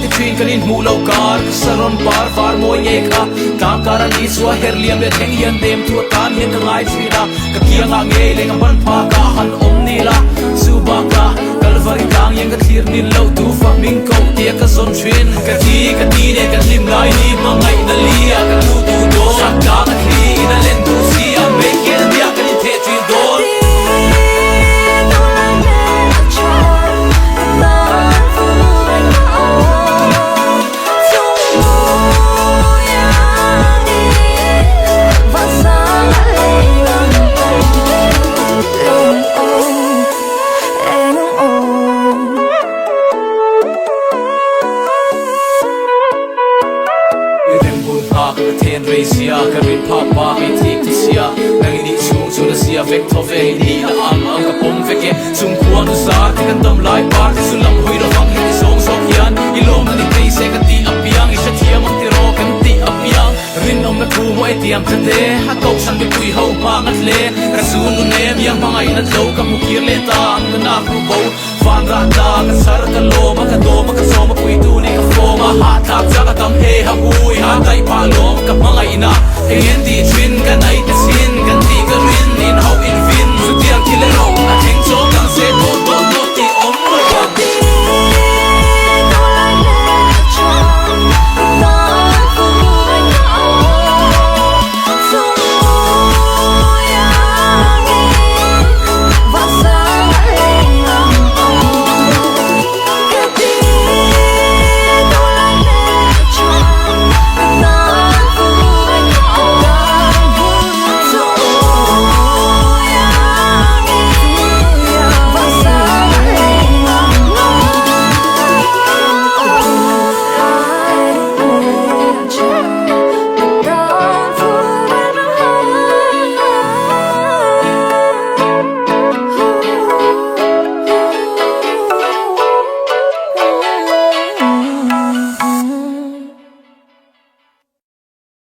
ti twin kanin mulo kar saron par far mo ye kha ta karan ni swa herliam le theng yan dem tu tan yen ka ngai china ka kia nga nge le ka ban pha ka han om ni la subaka kalvari kang yen ka thir ni lo tu fa ming ko te ka son twin ka ti ne ka lim ngai ni ma ngai na lia ka tu tu do sa ka ka thi na len tu si a me ke dia ka ni the twin do Sia karin papa mi tik ti sia nang ni chung chu na sia vek tho ve ni na am ka pom veke chung khuan u sa ti kan dam lai par ti su lam hoi ro wang hi song sok hian I lom na ni pe se ka ti apiang I shathia mang ti ro kan ti apiang rin om na khu mo etiam thate ha tok san bi pui ho ma ngat le ka su nu ne miang mangai na lo ka mu kir le ta ang na kru bo van ra ta ka sar ka lo ma ka do ma ka so ma pui tu ne ka fo ma ha ta cha ka tam he ha ui ha dai pa lo ka mangai na Endi twin kan ai te sin kan ti ka rin in ho